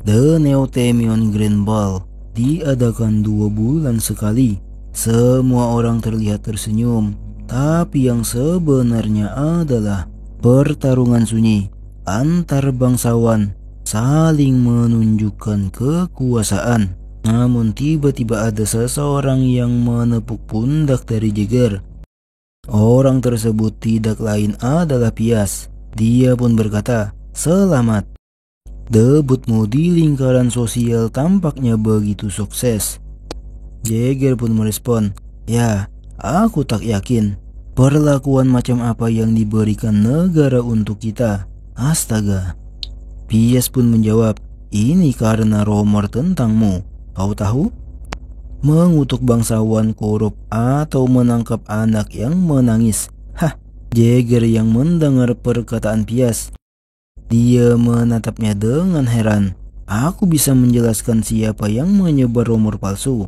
The Neothemion Grand Ball diadakan 2 bulan sekali. Semua orang terlihat tersenyum, tapi yang sebenarnya adalah pertarungan sunyi antar bangsawan saling menunjukkan kekuasaan. Namun tiba-tiba ada seseorang yang menepuk pundak dari Jagger. Orang tersebut tidak lain adalah Pias. Dia pun berkata, "Selamat. Debutmu di lingkaran sosial tampaknya begitu sukses." Jagger pun merespon, "Ya, aku tak yakin. Perlakuan macam apa yang diberikan negara untuk kita? Astaga." Pias pun menjawab, "Ini karena rumor tentangmu. Kau tahu? Mengutuk bangsawan korup atau menangkap anak yang menangis." Hah, Jagger yang mendengar perkataan Pias. Dia menatapnya dengan heran. "Aku bisa menjelaskan siapa yang menyebar rumor palsu."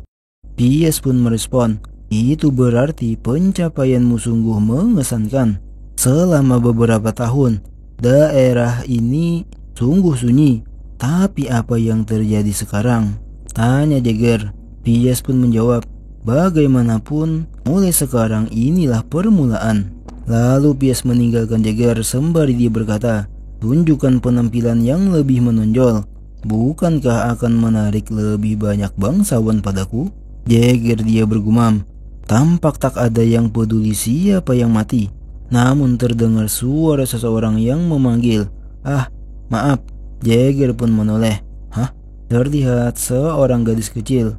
Pias pun merespon, "Itu berarti pencapaianmu sungguh mengesankan. Selama beberapa tahun, daerah ini sungguh sunyi. Tapi apa yang terjadi sekarang?" tanya Jagger. Pias pun menjawab, "Bagaimanapun, mulai sekarang inilah permulaan." Lalu Pias meninggalkan Jagger sembari dia berkata, "Tunjukkan penampilan yang lebih menonjol. Bukankah akan menarik lebih banyak bangsawan padaku?" Jagger dia bergumam. Tampak tak ada yang peduli siapa yang mati. Namun terdengar suara seseorang yang memanggil, "Ah, maaf." Jagger pun menoleh. Hah? Terlihat seorang gadis kecil.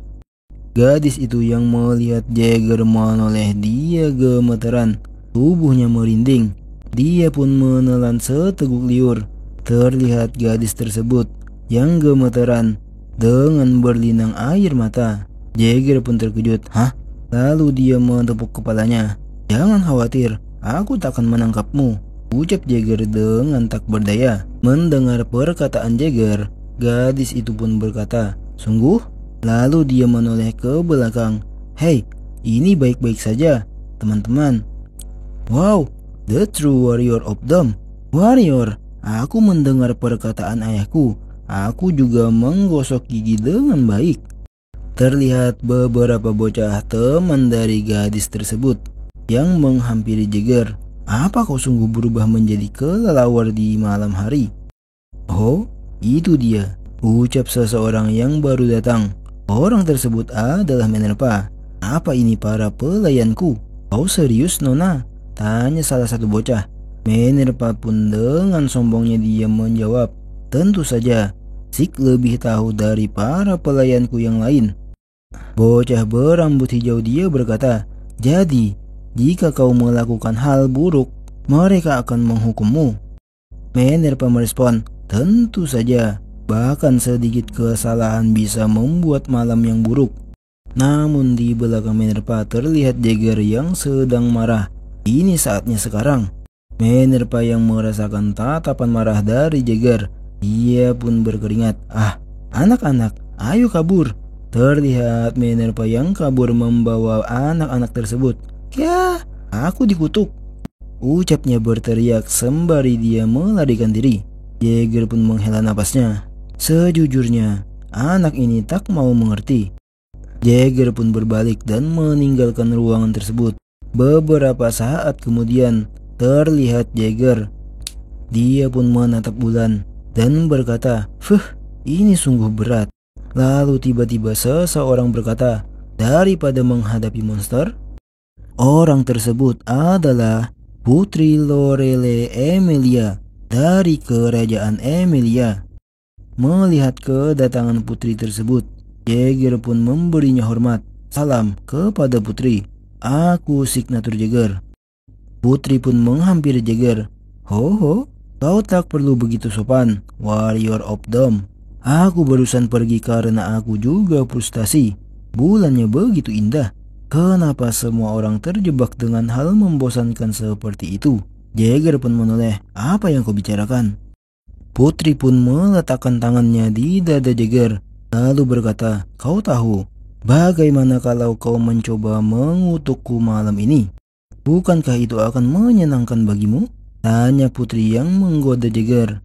Gadis itu yang melihat Jagger menoleh, dia gemeteran. Tubuhnya merinding. Dia pun menelan seteguk liur. Terlihat gadis tersebut yang gemeteran dengan berlinang air mata. Jagger pun terkejut. Hah? Lalu dia menepuk kepalanya. "Jangan khawatir, aku tak akan menangkapmu," ucap Jagger dengan tak berdaya. Mendengar perkataan Jagger, gadis itu pun berkata, "Sungguh?" Lalu dia menoleh ke belakang. "Hei, ini baik-baik saja, teman-teman." "Wow, the true warrior of Dom." "Warrior, aku mendengar perkataan ayahku. Aku juga menggosok gigi dengan baik." Terlihat beberapa bocah teman dari gadis tersebut yang menghampiri Jagger. "Apa kau sungguh berubah menjadi kelelawar di malam hari?" "Oh, itu dia," ucap seseorang yang baru datang. Orang tersebut adalah Minerva. "Apa ini para pelayanku?" "Kau serius, Nona?" tanya salah satu bocah. Minerva pun dengan sombongnya dia menjawab, "Tentu saja, Sik lebih tahu dari para pelayanku yang lain." Bocah berambut hijau dia berkata, "Jadi, jika kau melakukan hal buruk, mereka akan menghukummu." Minerva merespon, "Tentu saja, bahkan sedikit kesalahan bisa membuat malam yang buruk." Namun di belakang Minerva terlihat Jagger yang sedang marah. Ini saatnya sekarang. Minerva yang merasakan tatapan marah dari Jagger. Ia pun berkeringat. "Ah, anak-anak, ayo kabur." Terlihat Minerva yang kabur membawa anak-anak tersebut. "Ya, aku dikutuk," ucapnya berteriak sembari dia melarikan diri. Jagger pun menghela napasnya. Sejujurnya, anak ini tak mau mengerti. Jagger pun berbalik dan meninggalkan ruangan tersebut. Beberapa saat kemudian, terlihat Jagger. Dia pun menatap bulan dan berkata, "Fuh, ini sungguh berat." Lalu tiba-tiba seseorang berkata, "Daripada menghadapi monster." Orang tersebut adalah Putri Lorele Emilia dari kerajaan Emilia. Melihat kedatangan putri tersebut, Jagger pun memberinya hormat. "Salam kepada putri. Aku Signature Jagger." Putri pun menghampiri Jagger. "Ho ho, kau tak perlu begitu sopan, Warrior of Dom. Aku barusan pergi karena aku juga frustasi. Bulannya begitu indah. Kenapa semua orang terjebak dengan hal membosankan seperti itu?" Jagger pun menoleh. "Apa yang kau bicarakan?" Putri pun meletakkan tangannya di dada Jagger, lalu berkata, "Kau tahu, bagaimana kalau kau mencoba mengutukku malam ini? Bukankah itu akan menyenangkan bagimu?" tanya putri yang menggoda Jagger.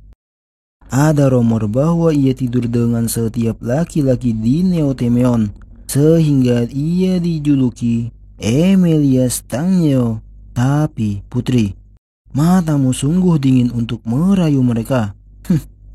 Ada rumor bahwa ia tidur dengan setiap laki-laki di Neotemeon, sehingga ia dijuluki Emilia Stangio. Tapi, putri, matamu sungguh dingin untuk merayu mereka.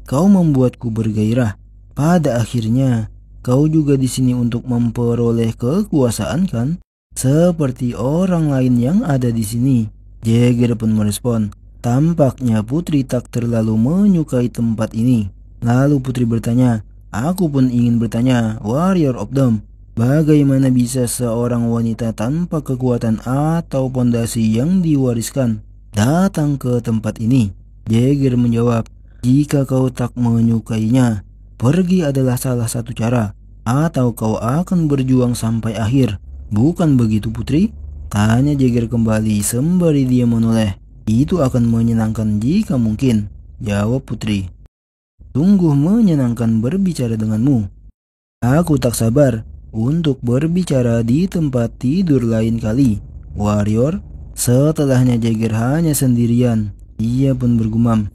Kau membuatku bergairah. Pada akhirnya, kau juga di sini untuk memperoleh kekuasaan kan? Seperti orang lain yang ada di sini. Jagger pun merespon. Tampaknya putri tak terlalu menyukai tempat ini. Lalu putri bertanya, aku pun ingin bertanya, Warrior of Dome, bagaimana bisa seorang wanita tanpa kekuatan atau pondasi yang diwariskan datang ke tempat ini? Jagger menjawab, jika kau tak menyukainya, pergi adalah salah satu cara, atau kau akan berjuang sampai akhir. Bukan begitu putri? Tanya Jagger kembali sembari dia menoleh. Itu akan menyenangkan jika mungkin, jawab putri. Sungguh menyenangkan berbicara denganmu. Aku tak sabar untuk berbicara di tempat tidur lain kali, Warrior. Setelahnya Jagger hanya sendirian. Ia pun bergumam,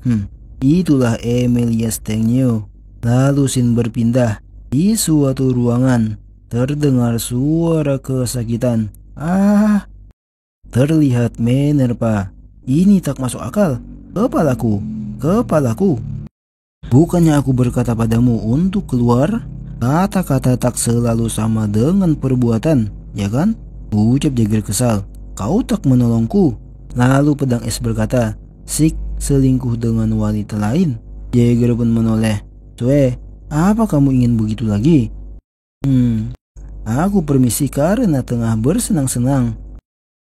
itulah Emilia Stangio. Lalu Sin berpindah. Di suatu ruangan terdengar suara kesakitan. Terlihat Minerva. Ini tak masuk akal. Kepalaku, kepalaku. Bukannya aku berkata padamu untuk keluar? Kata-kata tak selalu sama dengan perbuatan, ya kan? Ucap Jagger kesal. Kau tak menolongku. Lalu pedang es berkata, Sik selingkuh dengan wanita lain. Jagger pun menoleh. Cue, apa kamu ingin begitu lagi? Aku permisi karena tengah bersenang-senang.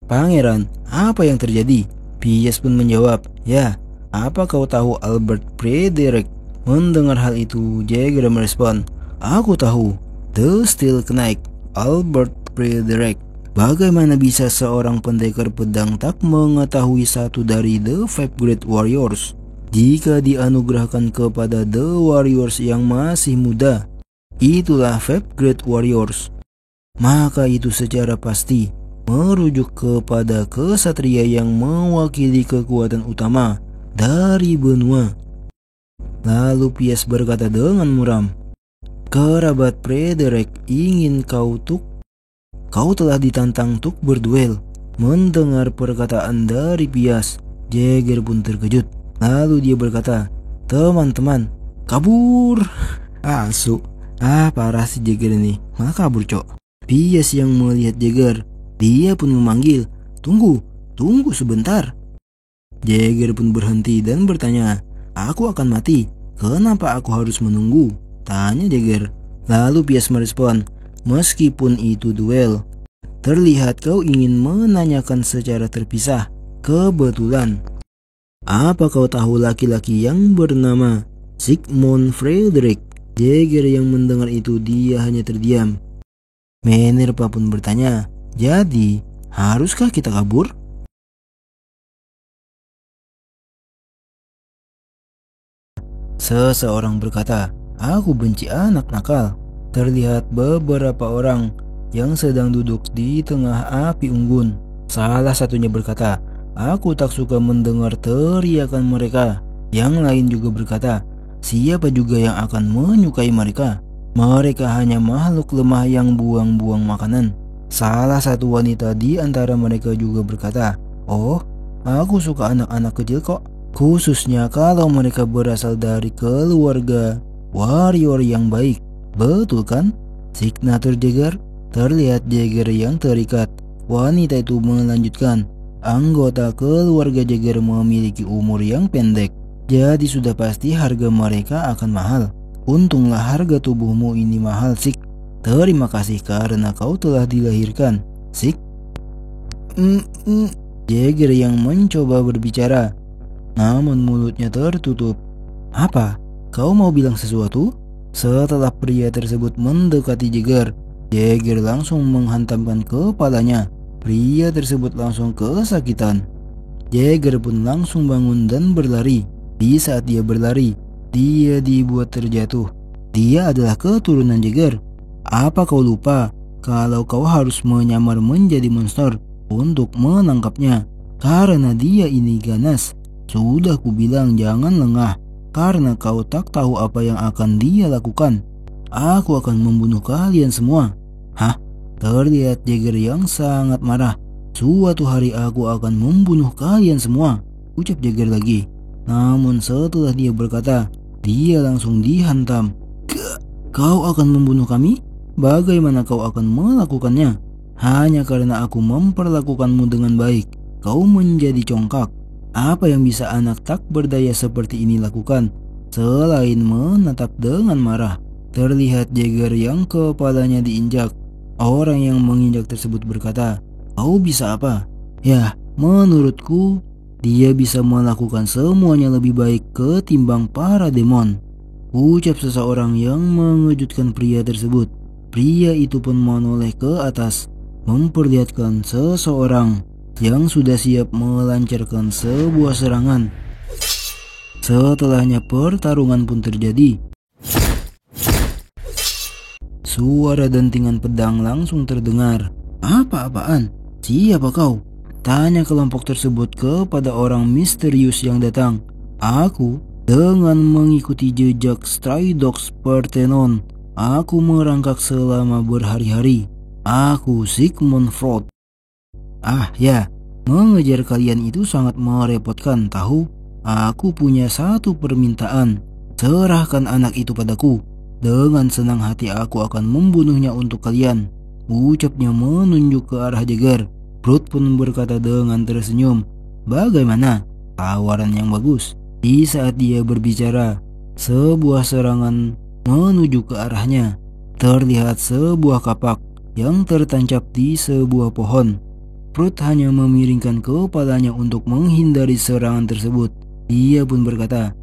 Pangeran, apa yang terjadi? Pius pun menjawab, ya, apa kau tahu Albert Frederick? Mendengar hal itu, Jagger merespon, aku tahu, The Steel Knight, Albert Frederick. Bagaimana bisa seorang pendekar pedang tak mengetahui satu dari The Five Great Warriors? Jika dianugerahkan kepada The Warriors yang masih muda, itulah Five Great Warriors. Maka itu secara pasti merujuk kepada kesatria yang mewakili kekuatan utama dari benua. Lalu Pius berkata dengan muram, kerabat Frederick ingin kau telah ditantang tuk berduel. Mendengar perkataan dari Pius, Jagger pun terkejut. Lalu dia berkata, teman-teman, kabur. Asu, parah si Jagger ini, malah kabur cok. Pius yang melihat Jagger, dia pun memanggil, tunggu sebentar. Jagger pun berhenti dan bertanya, aku akan mati, kenapa aku harus menunggu? Tanya Jagger. Lalu Pius merespon, meskipun itu duel, terlihat kau ingin menanyakan secara terpisah. Kebetulan, apa kau tahu laki-laki yang bernama Sigmund Frederick? Jagger yang mendengar itu dia hanya terdiam. Minerva pun bertanya, jadi haruskah kita kabur? Seseorang berkata, aku benci anak nakal. Terlihat beberapa orang yang sedang duduk di tengah api unggun. Salah satunya berkata, aku tak suka mendengar teriakan mereka. Yang lain juga berkata, siapa juga yang akan menyukai mereka? Mereka hanya makhluk lemah yang buang-buang makanan. Salah satu wanita di antara mereka juga berkata, oh, aku suka anak-anak kecil kok. Khususnya kalau mereka berasal dari keluarga warrior yang baik. Betul kan? Signature Jagger. Terlihat Jagger yang terikat. Wanita itu melanjutkan, anggota keluarga Jagger memiliki umur yang pendek. Jadi sudah pasti harga mereka akan mahal. Untunglah harga tubuhmu ini mahal, Sik. Terima kasih karena kau telah dilahirkan, Sik. Jagger yang mencoba berbicara, namun mulutnya tertutup. Apa? Kau mau bilang sesuatu? Setelah pria tersebut mendekati Jagger, Jagger langsung menghantamkan kepalanya. Pria tersebut langsung kesakitan. Jagger pun langsung bangun dan berlari. Di saat dia berlari, dia dibuat terjatuh. Dia adalah keturunan Jagger. Apa kau lupa kalau kau harus menyamar menjadi monster untuk menangkapnya? Karena dia ini ganas. Sudah kubilang jangan lengah. karena kau tak tahu apa yang akan dia lakukan. Aku akan membunuh kalian semua. Hah? Terlihat Jagger yang sangat marah. Suatu hari aku akan membunuh kalian semua, ucap Jagger lagi. Namun setelah dia berkata, dia langsung dihantam. Kau akan membunuh kami? Bagaimana kau akan melakukannya? Hanya karena aku memperlakukanmu dengan baik, kau menjadi congkak. Apa yang bisa anak tak berdaya seperti ini lakukan selain menatap dengan marah? Terlihat Jagger yang kepalanya diinjak. Orang yang menginjak tersebut berkata, kau bisa apa? Ya, menurutku dia bisa melakukan semuanya lebih baik ketimbang para demon, ucap seseorang yang mengejutkan pria tersebut. Pria itu pun menoleh ke atas, memperlihatkan seseorang yang sudah siap melancarkan sebuah serangan. Setelahnya pertarungan pun terjadi. Suara dentingan pedang langsung terdengar. Apa-apaan? Siapa kau? Tanya kelompok tersebut kepada orang misterius yang datang. Aku, dengan mengikuti jejak Stray Dogs Parthenon, aku merangkak selama berhari-hari. Aku Sigmund Freud. Ah ya, mengejar kalian itu sangat merepotkan tahu. Aku punya satu permintaan. Serahkan anak itu padaku. Dengan senang hati aku akan membunuhnya untuk kalian, ucapnya menunjuk ke arah Jagger. Freud pun berkata dengan tersenyum, bagaimana? Tawaran yang bagus. Di saat dia berbicara, sebuah serangan menuju ke arahnya. Terlihat sebuah kapak yang tertancap di sebuah pohon. Freud hanya memiringkan kepalanya untuk menghindari serangan tersebut. Dia pun berkata,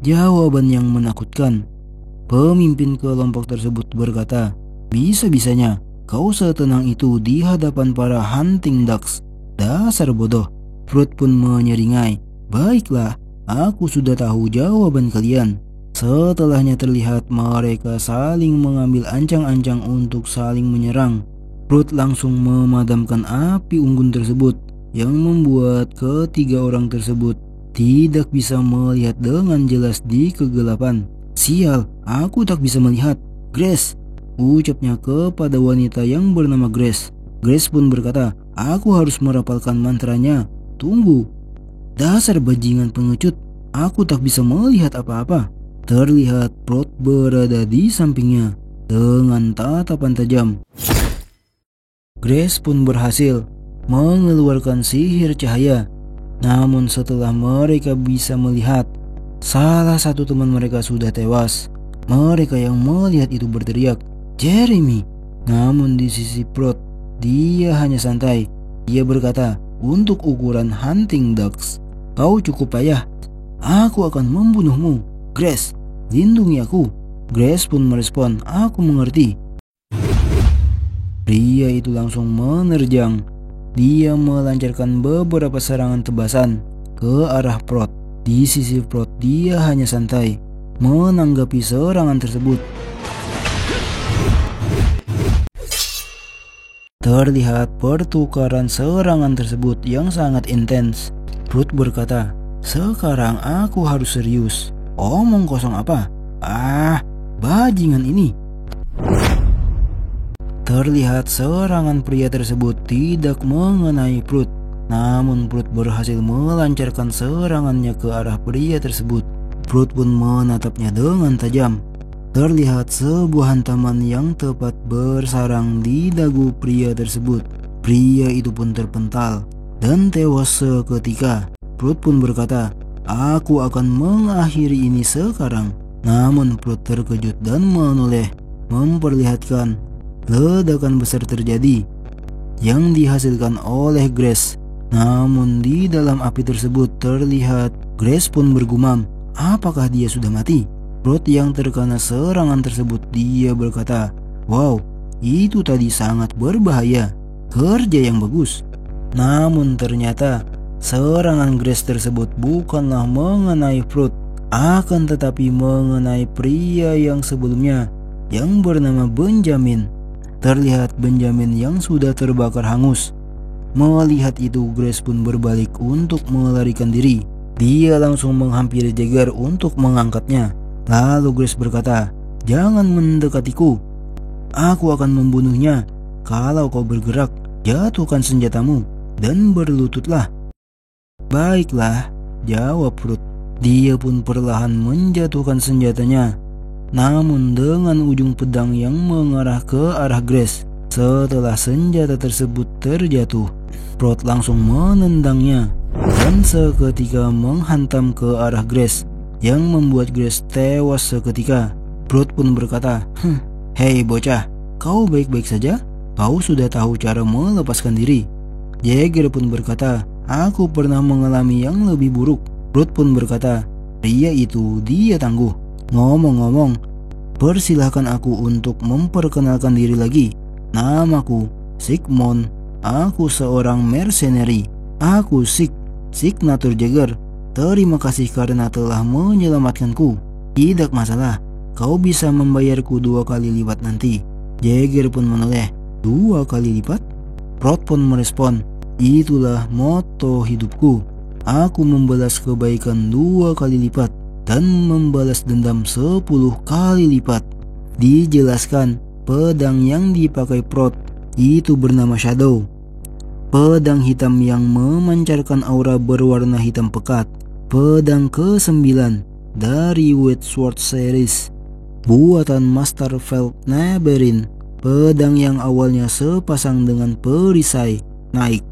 jawaban yang menakutkan. Pemimpin kelompok tersebut berkata, bisa-bisanya kau setenang itu di hadapan para hunting ducks. Dasar bodoh. Freud pun menyeringai, baiklah, aku sudah tahu jawaban kalian. Setelahnya terlihat mereka saling mengambil ancang-ancang untuk saling menyerang. Freud langsung memadamkan api unggun tersebut yang membuat ketiga orang tersebut tidak bisa melihat dengan jelas di kegelapan. Sial, aku tak bisa melihat. Grace, ucapnya kepada wanita yang bernama Grace. Grace pun berkata, aku harus merapalkan mantranya. Tunggu. Dasar bajingan pengecut, aku tak bisa melihat apa-apa. Terlihat Freud berada di sampingnya dengan tatapan tajam. Grace pun berhasil mengeluarkan sihir cahaya. Namun setelah mereka bisa melihat, salah satu teman mereka sudah tewas. Mereka yang melihat itu berteriak, Jeremy. Namun di sisi Freud, dia hanya santai. Dia berkata, untuk ukuran hunting ducks, kau cukup payah. Aku akan membunuhmu. Grace, lindungi aku. Grace pun merespon, aku mengerti. Pria itu langsung menerjang. Dia melancarkan beberapa serangan tebasan ke arah Freud. Di sisi Freud, dia hanya santai menanggapi serangan tersebut. Terlihat pertukaran serangan tersebut yang sangat intens. Freud berkata, sekarang aku harus serius. Omong kosong apa? Bajingan ini. Terlihat serangan pria tersebut tidak mengenai Freud. Namun Freud berhasil melancarkan serangannya ke arah pria tersebut. Freud pun menatapnya dengan tajam. Terlihat sebuah hantaman yang tepat bersarang di dagu pria tersebut. Pria itu pun terpental dan tewas seketika. Freud pun berkata, aku akan mengakhiri ini sekarang. Namun Freud terkejut dan menoleh, memperlihatkan ledakan besar terjadi yang dihasilkan oleh Grace. Namun di dalam api tersebut terlihat Grace pun bergumam, apakah dia sudah mati? Freud yang terkena serangan tersebut, dia berkata, wow, itu tadi sangat berbahaya. Kerja yang bagus. Namun ternyata serangan Grace tersebut bukanlah mengenai Freud, akan tetapi mengenai pria yang sebelumnya yang bernama Benjamin. Terlihat Benjamin yang sudah terbakar hangus. Melihat itu, Grace pun berbalik untuk melarikan diri. Dia langsung menghampiri Jagger untuk mengangkatnya. Lalu Grace berkata, "Jangan mendekatiku. Aku akan membunuhnya. Kalau kau bergerak, jatuhkan senjatamu dan berlututlah." "Baiklah," jawab Ruth. Dia pun perlahan menjatuhkan senjatanya, namun dengan ujung pedang yang mengarah ke arah Grace. Setelah senjata tersebut terjatuh, Ruth langsung menendangnya dan seketika menghantam ke arah Grace, yang membuat Grace tewas seketika. Ruth pun berkata, "Hei bocah, kau baik-baik saja? Kau sudah tahu cara melepaskan diri?" Jagger pun berkata, "Aku pernah mengalami yang lebih buruk." Ruth pun berkata, "Pria itu dia tangguh. Ngomong-ngomong, persilahkan aku untuk memperkenalkan diri lagi. Namaku Sigmund. Aku seorang mercenary. Aku Signature Jagger. Terima kasih karena telah menyelamatkanku. Tidak masalah, kau bisa membayarku 2 kali lipat nanti." Jagger pun menoleh. "2 kali lipat?" Ruth pun merespon, "Itulah moto hidupku. Aku membalas kebaikan 2 kali lipat dan membalas dendam 10 kali lipat." Dijelaskan, pedang yang dipakai Ruth itu bernama Shadow. Pedang hitam yang memancarkan aura berwarna hitam pekat. Pedang ke-9 dari Wet Sword Series, buatan Master Feldneberin. Pedang yang awalnya sepasang dengan perisai naik